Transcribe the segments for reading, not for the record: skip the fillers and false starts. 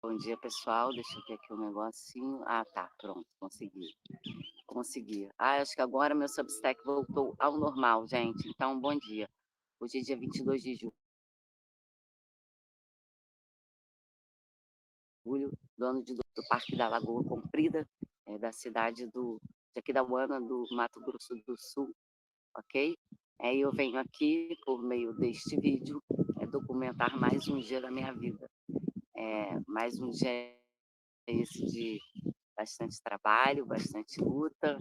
Bom dia, pessoal. Deixa eu ver aqui um negocinho. Ah, tá, pronto, consegui. Consegui. Ah, acho que agora meu Substack voltou ao normal, gente. Então, bom dia. Hoje é dia 22 de julho, do ano do Parque da Lagoa Comprida, da cidade de Aquidauana, do Mato Grosso do Sul, ok? Eu venho aqui, por meio deste vídeo, documentar mais um dia da minha vida. Mais um dia esse de bastante trabalho, bastante luta,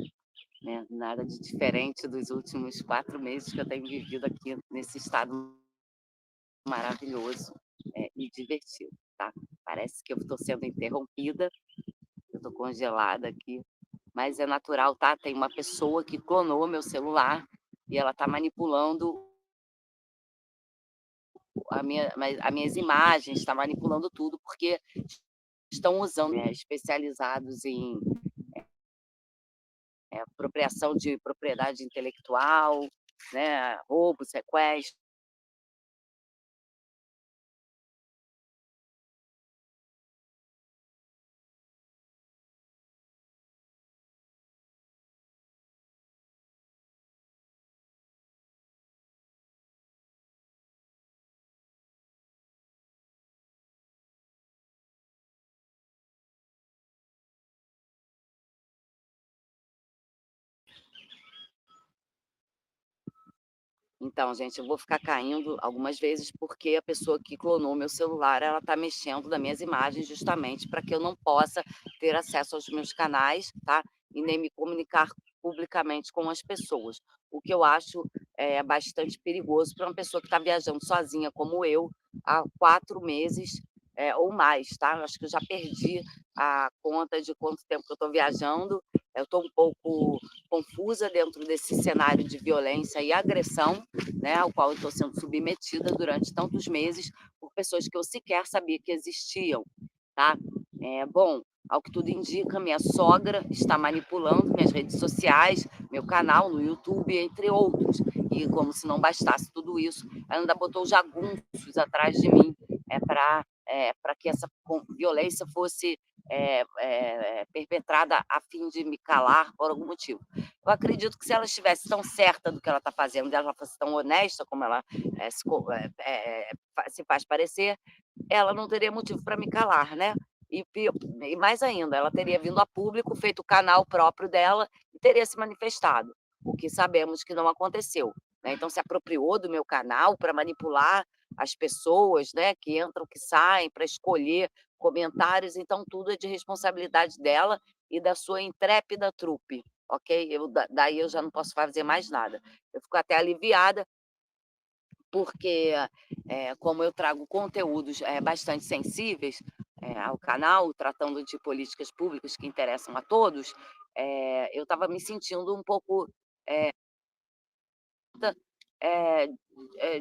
né? Nada de diferente dos últimos 4 meses que eu tenho vivido aqui nesse estado maravilhoso, e divertido, tá? Parece que eu estou sendo interrompida, eu estou congelada aqui, mas é natural, tá? Tem uma pessoa que clonou meu celular e ela está manipulando as minhas imagens, está manipulando tudo, porque estão usando, especializados em apropriação de propriedade intelectual, né, roubo, sequestro. Então, gente, eu vou ficar caindo algumas vezes porque a pessoa que clonou meu celular, ela está mexendo nas minhas imagens justamente para que eu não possa ter acesso aos meus canais, tá? E nem me comunicar publicamente com as pessoas. O que eu acho bastante perigoso para uma pessoa que está viajando sozinha, como eu, há 4 meses ou mais, tá? Eu acho que eu já perdi a conta de quanto tempo que eu estou viajando. Eu estou um pouco confusa dentro desse cenário de violência e agressão, né, ao qual eu estou sendo submetida durante tantos meses por pessoas que eu sequer sabia que existiam, tá? Bom, ao que tudo indica, minha sogra está manipulando minhas redes sociais, meu canal no YouTube, entre outros. E como se não bastasse tudo isso, ela ainda botou jagunços atrás de mim para que essa violência fosse perpetrada a fim de me calar por algum motivo. Eu acredito que se ela estivesse tão certa do que ela está fazendo, se ela fosse tão honesta como ela se faz parecer, ela não teria motivo para me calar, né? E, e mais ainda, ela teria vindo a público, feito o canal próprio dela e teria se manifestado, o que sabemos que não aconteceu. Né? Então, se apropriou do meu canal para manipular as pessoas, né, que entram, que saem, para escolher comentários, então tudo é de responsabilidade dela e da sua intrépida trupe, ok? Daí eu já não posso fazer mais nada. Eu fico até aliviada, porque como eu trago conteúdos bastante sensíveis ao canal, tratando de políticas públicas que interessam a todos, eu estava me sentindo um pouco eh,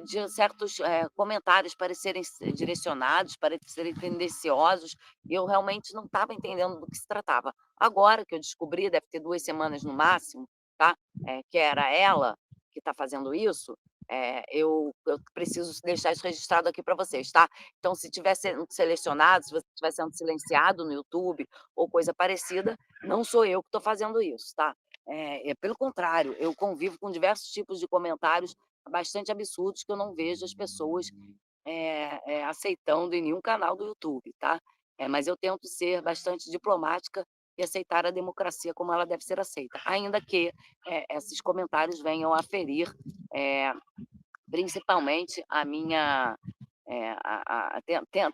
de certos comentários parecerem direcionados, parecerem tendenciosos, e eu realmente não estava entendendo do que se tratava. Agora que eu descobri, deve ter 2 semanas no máximo, tá? Que era ela que está fazendo isso, eu preciso deixar isso registrado aqui para vocês, tá? Então, se estiver sendo selecionado, se você estiver sendo silenciado no YouTube ou coisa parecida, não sou eu que estou fazendo isso, tá? Pelo contrário, eu convivo com diversos tipos de comentários bastante absurdos que eu não vejo as pessoas aceitando em nenhum canal do YouTube, tá? Mas eu tento ser bastante diplomática e aceitar a democracia como ela deve ser aceita, ainda que esses comentários venham a ferir principalmente a minha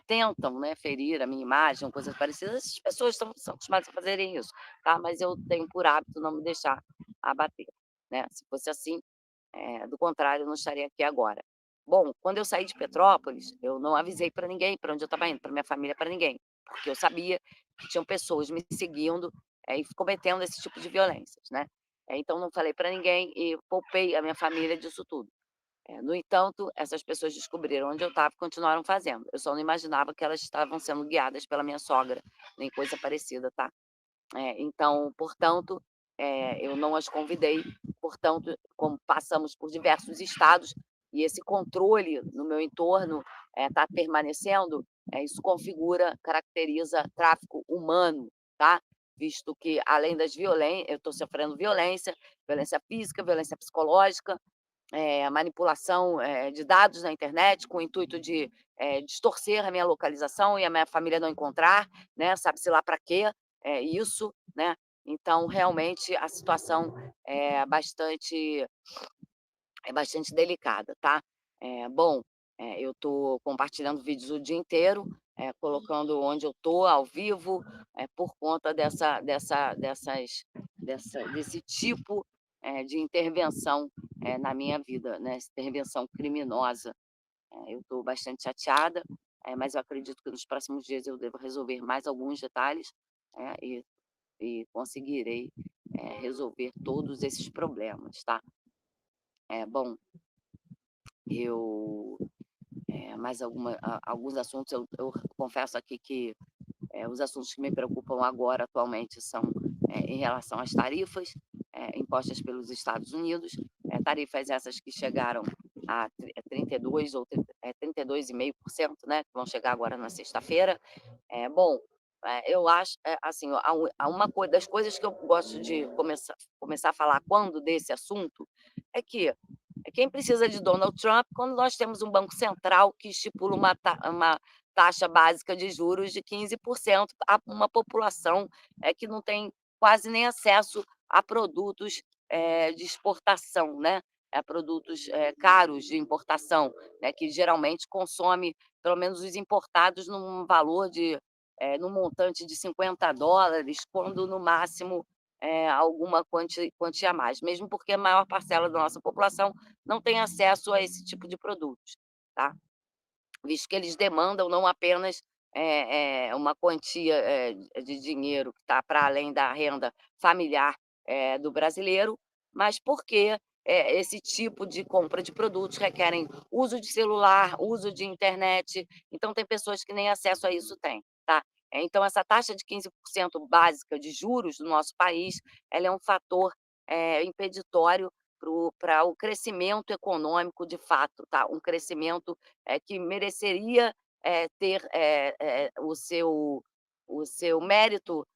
tentam, né, ferir a minha imagem, coisas parecidas. As pessoas são acostumadas a fazerem isso, tá? Mas eu tenho por hábito não me deixar abater, né? Se fosse assim, do contrário, eu não estaria aqui agora. Bom, quando eu saí de Petrópolis, eu não avisei para ninguém para onde eu estava indo, para minha família, para ninguém, porque eu sabia que tinham pessoas me seguindo e cometendo esse tipo de violências, né? Então não falei para ninguém e poupei a minha família disso tudo. No entanto, essas pessoas descobriram onde eu estava e continuaram fazendo. Eu só não imaginava que elas estavam sendo guiadas pela minha sogra, nem coisa parecida, tá? Então, portanto, eu não as convidei. Portanto, como passamos por diversos estados, e esse controle no meu entorno está permanecendo, isso configura, caracteriza tráfico humano, tá? Visto que além das violências, eu estou sofrendo violência, violência física, violência psicológica, manipulação, de dados na internet com o intuito de, distorcer a minha localização e a minha família não encontrar, né, sabe-se lá para quê, isso, né. Então realmente a situação é bastante bastante delicada, tá. Bom, eu estou compartilhando vídeos o dia inteiro, colocando onde eu estou, ao vivo, por conta desse tipo, de intervenção, na minha vida, né, essa intervenção criminosa. Eu estou bastante chateada, mas eu acredito que nos próximos dias eu devo resolver mais alguns detalhes, e conseguirei, resolver todos esses problemas, tá. Bom, eu mais alguns assuntos eu confesso aqui que, os assuntos que me preocupam agora atualmente são, em relação às tarifas, impostas pelos Estados Unidos, tarifas essas que chegaram a 32 ou 32,5%, né, que vão chegar agora na sexta-feira. Bom, eu acho, assim, uma das coisas que eu gosto de começar a falar quando desse assunto, é que quem precisa de Donald Trump quando nós temos um banco central que estipula uma taxa básica de juros de 15% a uma população, que não tem quase nem acesso a produtos, de exportação, né, a produtos, caros de importação, né, que geralmente consome, pelo menos os importados, num valor de, num montante de US$ 50, quando no máximo, alguma quantia a mais, mesmo porque a maior parcela da nossa população não tem acesso a esse tipo de produtos, tá. Visto que eles demandam não apenas, uma quantia, de dinheiro que está para além da renda familiar, do brasileiro, mas porque, esse tipo de compra de produtos requerem uso de celular, uso de internet, então tem pessoas que nem acesso a isso têm, tá. Então essa taxa de 15% básica de juros do nosso país, ela é um fator, impeditório para o crescimento econômico de fato, tá, um crescimento que mereceria, ter, o seu mérito,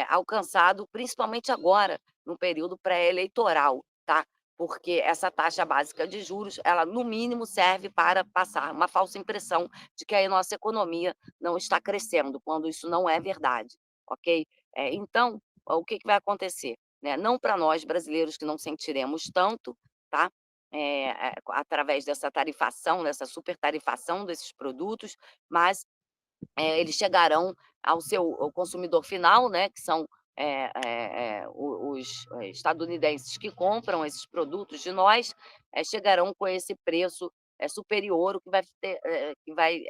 alcançado, principalmente agora, no período pré-eleitoral, tá. Porque essa taxa básica de juros, ela no mínimo serve para passar uma falsa impressão de que a nossa economia não está crescendo, quando isso não é verdade, ok. Então, o que que vai acontecer, né, não para nós brasileiros que não sentiremos tanto, tá, através dessa tarifação, dessa super tarifação desses produtos, mas, eles chegarão ao consumidor final, né, que são, os estadunidenses que compram esses produtos de nós, chegarão com esse preço, superior, o que vai ter que vai,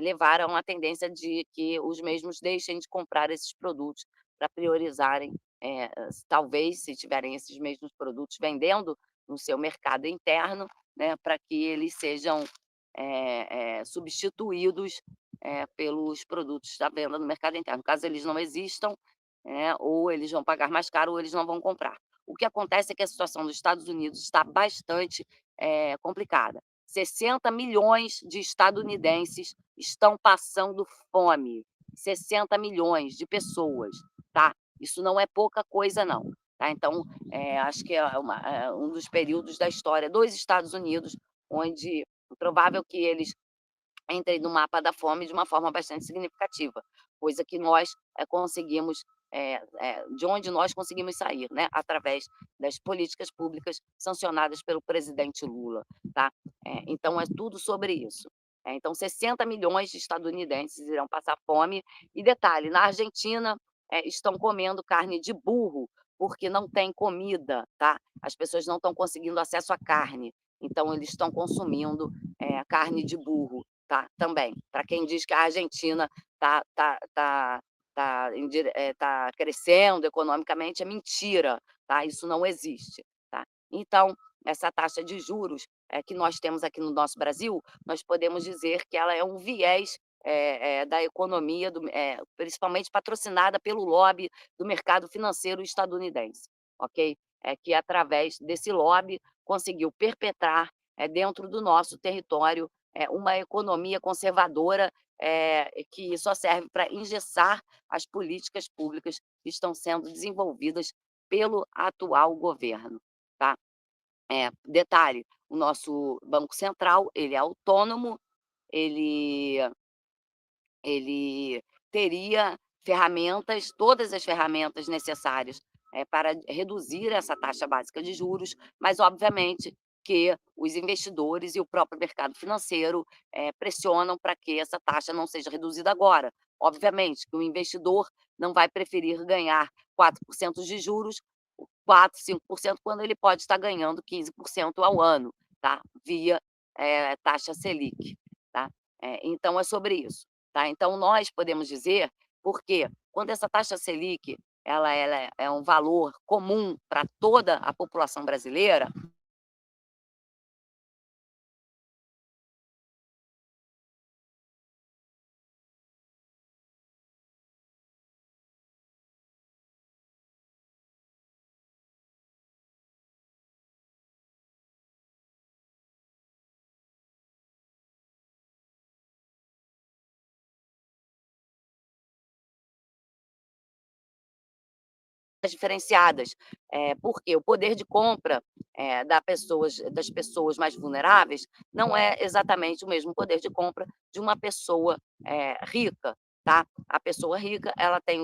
levar a uma tendência de que os mesmos deixem de comprar esses produtos para priorizarem, talvez, se tiverem esses mesmos produtos vendendo no seu mercado interno, né, para que eles sejam, substituídos, pelos produtos da venda no mercado interno. Caso eles não existam, ou eles vão pagar mais caro ou eles não vão comprar. O que acontece é que a situação dos Estados Unidos está bastante, complicada. 60 milhões de estadunidenses estão passando fome, 60 milhões de pessoas, tá. Isso não é pouca coisa não, tá. Então, acho que é um dos períodos da história dos Estados Unidos, onde é provável que eles entrem no mapa da fome de uma forma bastante significativa, coisa que nós, conseguimos, de onde nós conseguimos sair, né, através das políticas públicas sancionadas pelo presidente Lula, tá. Então é tudo sobre isso. Então 60 milhões de estadunidenses irão passar fome e detalhe, na Argentina, estão comendo carne de burro, porque não tem comida, tá. As pessoas não estão conseguindo acesso à carne, então eles estão consumindo, carne de burro. Tá, também. Para quem diz que a Argentina tá crescendo economicamente, é mentira, tá, isso não existe, tá. Então, essa taxa de juros, que nós temos aqui no nosso Brasil, nós podemos dizer que ela é um viés, da economia principalmente patrocinada pelo lobby do mercado financeiro estadunidense, ok. É que através desse lobby conseguiu perpetrar, dentro do nosso território, uma economia conservadora, que só serve para engessar as políticas públicas que estão sendo desenvolvidas pelo atual governo, tá. Detalhe, o nosso Banco Central, ele é autônomo, ele ele teria ferramentas, todas as ferramentas necessárias, para reduzir essa taxa básica de juros, mas obviamente que os investidores e o próprio mercado financeiro, pressionam para que essa taxa não seja reduzida agora. Obviamente que o investidor não vai preferir ganhar 4% de juros, 4, 5%, quando ele pode estar ganhando 15% ao ano, tá, via, taxa Selic, tá. Então é sobre isso. Tá? Então, nós podemos dizer, porque quando essa taxa Selic ela é um valor comum para toda a população brasileira, diferenciadas, porque o poder de compra, das pessoas mais vulneráveis não é exatamente o mesmo poder de compra de uma pessoa, rica, tá. A pessoa rica, ela tem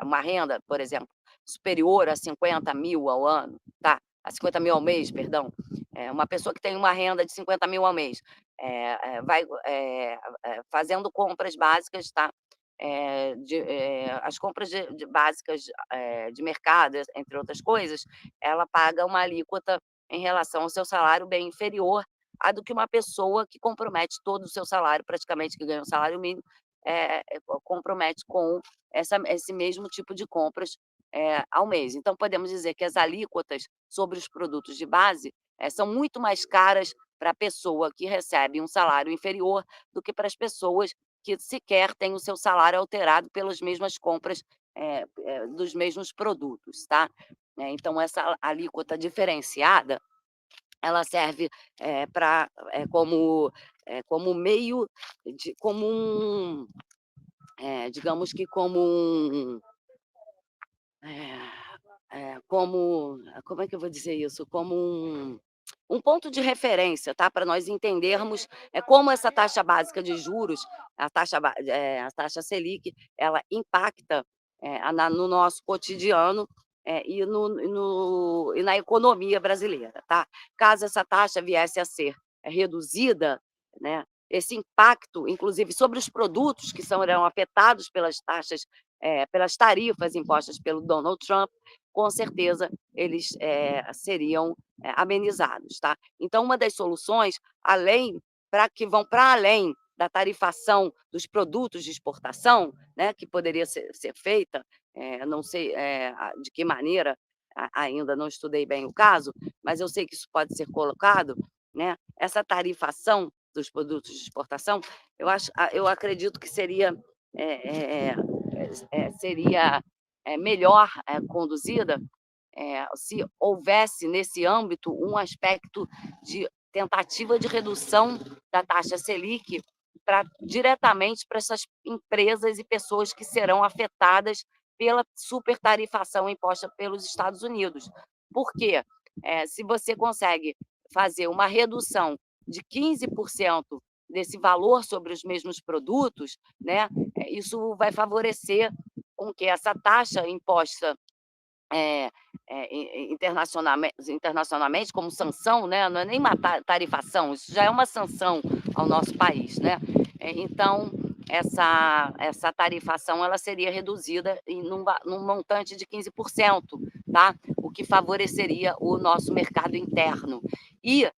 uma renda, por exemplo, superior a 50.000 ao ano, tá, a 50.000 ao mês, perdão. Uma pessoa que tem uma renda de 50.000 ao mês, vai, fazendo compras básicas, tá, as compras de básicas, de mercado, entre outras coisas, ela paga uma alíquota em relação ao seu salário bem inferior à do que uma pessoa que compromete todo o seu salário, praticamente, que ganha um salário mínimo, compromete com esse mesmo tipo de compras, ao mês. Então podemos dizer que as alíquotas sobre os produtos de base, são muito mais caras para a pessoa que recebe um salário inferior do que para as pessoas que sequer têm o seu salário alterado pelas mesmas compras, dos mesmos produtos, tá. Então essa alíquota diferenciada, ela serve, pra como meio de como um, digamos que como um, como é que eu vou dizer isso? Como um ponto de referência, tá, para nós entendermos, como essa taxa básica de juros, a taxa Selic, ela impacta, no nosso cotidiano, e na economia brasileira, tá. Caso essa taxa viesse a ser reduzida, né, esse impacto, inclusive sobre os produtos que serão afetados pelas taxas, pelas tarifas impostas pelo Donald Trump, com certeza eles, seriam, amenizados, tá. Então uma das soluções, além para que vão para além da tarifação dos produtos de exportação, né, que poderia ser feita, não sei, de que maneira, ainda não estudei bem o caso, mas eu sei que isso pode ser colocado, né, essa tarifação dos produtos de exportação, eu acredito que seria, eh eh seria, melhor, conduzida, se houvesse nesse âmbito um aspecto de tentativa de redução da taxa Selic diretamente para essas empresas e pessoas que serão afetadas pela supertarifação imposta pelos Estados Unidos. Por quê? Se você consegue fazer uma redução de 15% desse valor sobre os mesmos produtos, né, isso vai favorecer com que essa taxa imposta, internacionalmente como sanção, né, não é nem uma tarifação, isso já é uma sanção ao nosso país, né. Então essa tarifação ela seria reduzida num montante de 15%, tá, o que favoreceria o nosso mercado interno. E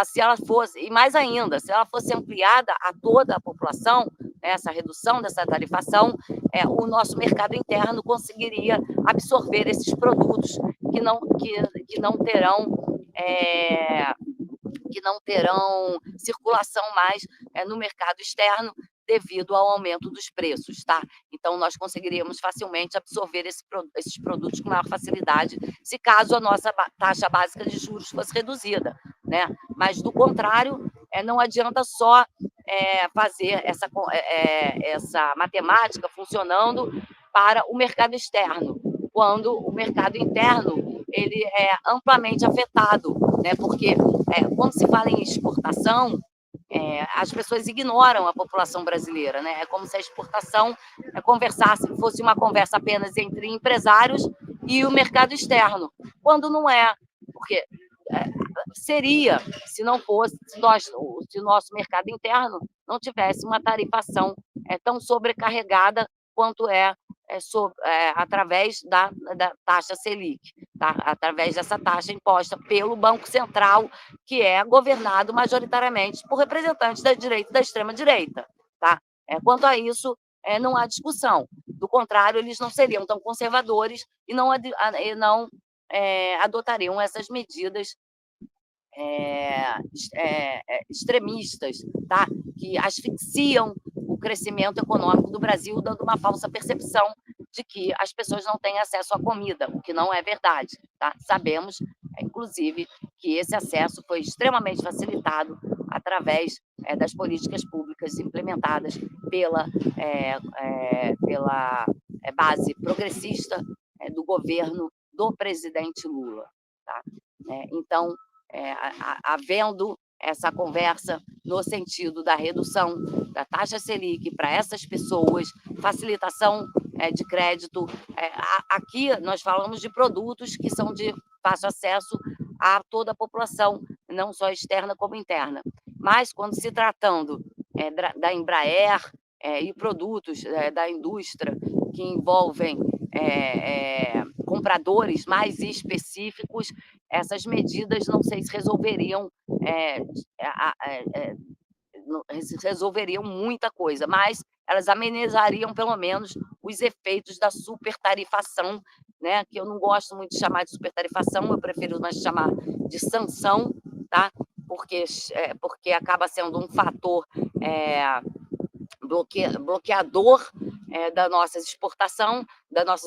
se ela fosse, e mais ainda, se ela fosse ampliada a toda a população, né, essa redução dessa tarifação, o nosso mercado interno conseguiria absorver esses produtos que não terão, circulação mais, no mercado externo, devido ao aumento dos preços, tá? Então, nós conseguiríamos facilmente absorver esses produtos com maior facilidade, se caso a nossa taxa básica de juros fosse reduzida, né? Mas, do contrário, não adianta só fazer essa matemática funcionando para o mercado externo, quando o mercado interno ele é amplamente afetado, né? Porque quando se fala em exportação, as pessoas ignoram a população brasileira, né? É como se a exportação fosse uma conversa apenas entre empresários e o mercado externo, quando não é, porque seria se não fosse, se o nosso mercado interno não tivesse uma tarifação tão sobrecarregada quanto através da taxa Selic, tá? Através dessa taxa imposta pelo Banco Central, que é governado majoritariamente por representantes da direita e da extrema-direita. Tá? Quanto a isso, não há discussão. Do contrário, eles não seriam tão conservadores e não adotariam essas medidas extremistas, tá? Que asfixiam o crescimento econômico do Brasil, dando uma falsa percepção de que as pessoas não têm acesso à comida, o que não é verdade. Tá? Sabemos, inclusive, que esse acesso foi extremamente facilitado através das políticas públicas implementadas pela base progressista do governo do presidente Lula. Tá? Então, havendo essa conversa no sentido da redução da taxa Selic para essas pessoas, facilitação de crédito. Aqui nós falamos de produtos que são de fácil acesso a toda a população, não só externa como interna. Mas, quando se tratando da Embraer e produtos da indústria que envolvem compradores mais específicos, essas medidas não sei se resolveriam muita coisa, mas elas amenizariam pelo menos os efeitos da supertarifação, né? Que eu não gosto muito de chamar de supertarifação, eu prefiro mais chamar de sanção, tá? Porque acaba sendo um fator bloqueador das nossas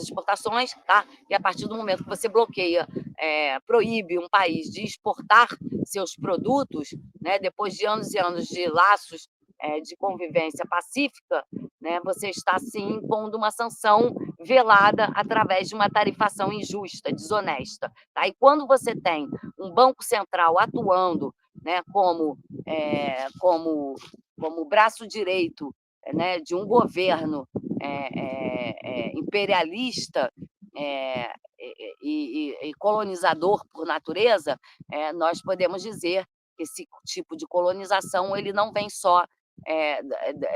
exportações, tá? E a partir do momento que você bloqueia, proíbe um país de exportar seus produtos, né? Depois de anos e anos de laços de convivência pacífica, né? Você está sim impondo uma sanção velada através de uma tarifação injusta, desonesta, tá? E quando você tem um Banco Central atuando, né, como braço direito, né, de um governo imperialista e colonizador por natureza, nós podemos dizer que esse tipo de colonização ele não vem só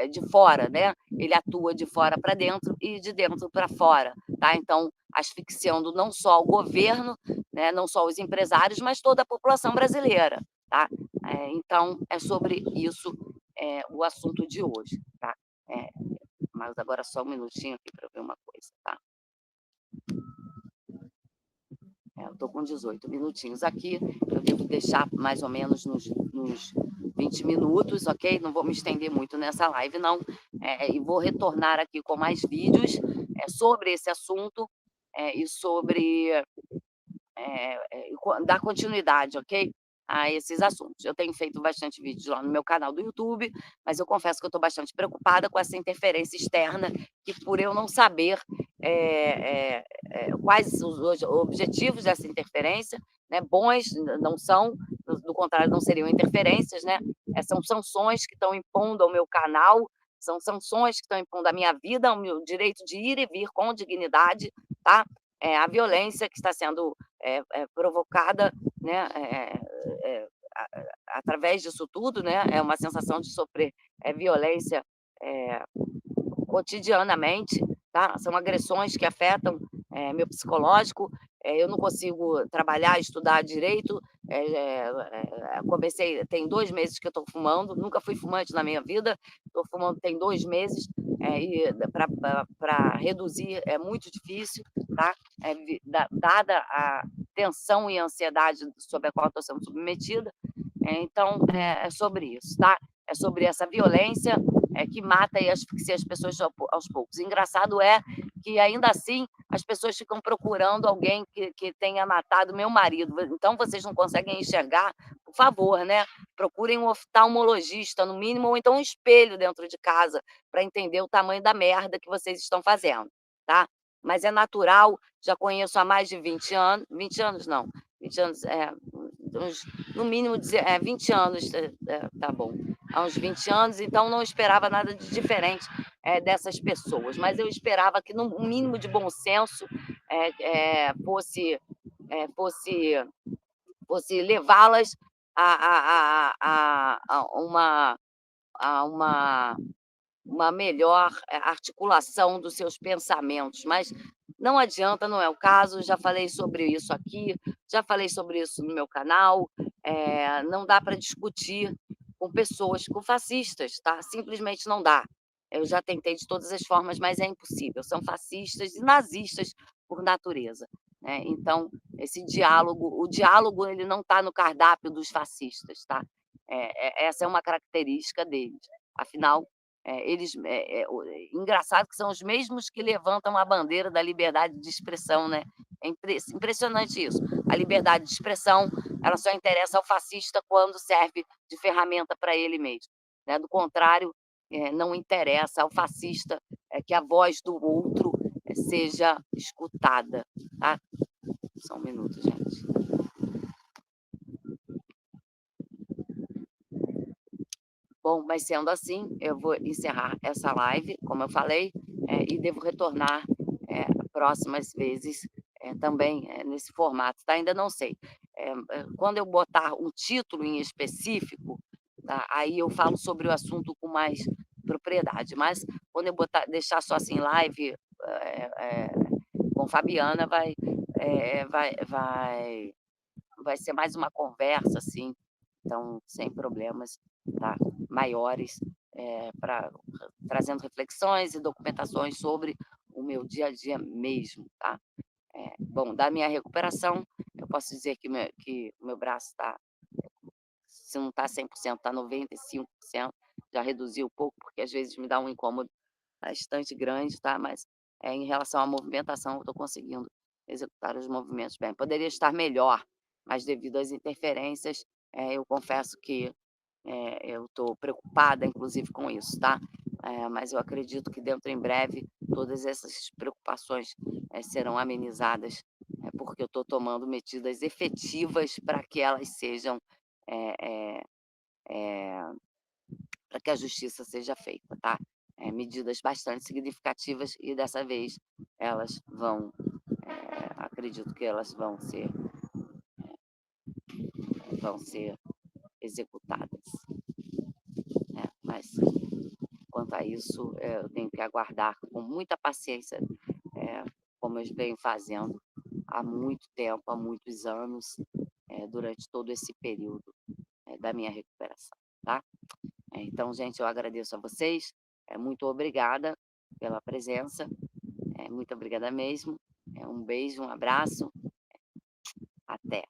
de fora, né? Ele atua de fora para dentro e de dentro para fora, tá? Então, asfixiando não só o governo, né, não só os empresários, mas toda a população brasileira, tá? Então, é sobre isso o assunto de hoje, tá? Mas agora só um minutinho aqui para ver uma coisa, tá? Eu estou com 18 minutinhos aqui, eu devo deixar mais ou menos nos 20 minutos, ok? Não vou me estender muito nessa live, não. E vou retornar aqui com mais vídeos sobre esse assunto e sobre dar continuidade, ok? A esses assuntos. Eu tenho feito bastante vídeos lá no meu canal do YouTube, mas eu confesso que eu estou bastante preocupada com essa interferência externa, que por eu não saber quais os objetivos dessa interferência, né, bons não são, do contrário, não seriam interferências, né? São sanções que estão impondo ao meu canal, são sanções que estão impondo à minha vida, ao meu direito de ir e vir com dignidade, tá? A violência que está sendo provocada, né, através disso tudo, né, é uma sensação de sofrer violência cotidianamente, tá? São agressões que afetam meu psicológico, eu não consigo trabalhar, estudar direito, tem 2 meses que eu estou fumando, nunca fui fumante na minha vida, estou fumando tem 2 meses, e para reduzir é muito difícil, tá? Dada a tensão e ansiedade sobre a qual estou sendo submetida, então é sobre isso, tá? É sobre essa violência que mata e asfixia as pessoas aos poucos. Engraçado é que, ainda assim, as pessoas ficam procurando alguém que tenha matado meu marido. Então, vocês não conseguem enxergar, por favor, né? Procurem um oftalmologista, no mínimo, ou então um espelho dentro de casa, para entender o tamanho da merda que vocês estão fazendo, tá? Mas é natural, já conheço há mais de 20 anos, 20 anos não, 20 anos, no mínimo 20 anos, tá bom, há uns 20 anos, então não esperava nada de diferente dessas pessoas, mas eu esperava que, no mínimo de bom senso, fosse levá-las a uma melhor articulação dos seus pensamentos, mas não adianta, não é o caso. Já falei sobre isso aqui, já falei sobre isso no meu canal. Não dá para discutir com pessoas, com fascistas, tá? Simplesmente não dá. Eu já tentei de todas as formas, mas é impossível. São fascistas e nazistas por natureza, né? Então, o diálogo ele não está no cardápio dos fascistas, tá? Essa é uma característica deles. Afinal, engraçado que são os mesmos que levantam a bandeira da liberdade de expressão, né? É impressionante isso. A liberdade de expressão, ela só interessa ao fascista quando serve de ferramenta para ele mesmo, né? Do contrário, não interessa ao fascista que a voz do outro seja escutada, tá? Só um minuto, gente. Bom, mas sendo assim, eu vou encerrar essa live, como eu falei, e devo retornar próximas vezes também nesse formato, tá? Ainda não sei. Quando eu botar um título em específico, tá? Aí eu falo sobre o assunto com mais propriedade, mas quando eu deixar só assim live com Fabiana, vai ser mais uma conversa, assim, então sem problemas, tá? Maiores, trazendo reflexões e documentações sobre o meu dia a dia mesmo, tá? Bom, da minha recuperação, eu posso dizer que o meu braço está, se não está 100%, está 95%, já reduziu um pouco, porque às vezes me dá um incômodo bastante grande, tá? Mas em relação à movimentação, eu estou conseguindo executar os movimentos bem. Poderia estar melhor, mas devido às interferências, eu confesso que eu estou preocupada, inclusive, com isso, tá? Mas eu acredito que dentro em breve todas essas preocupações serão amenizadas, porque eu estou tomando medidas efetivas para que elas sejam, para que a justiça seja feita, tá? Medidas bastante significativas e dessa vez elas acredito que elas vão ser executadas, né? Mas quanto a isso, eu tenho que aguardar com muita paciência, como eu venho fazendo há muito tempo, há muitos anos, durante todo esse período da minha recuperação, tá? Então, gente, eu agradeço a vocês, muito obrigada pela presença, muito obrigada mesmo. Um beijo, um abraço, até.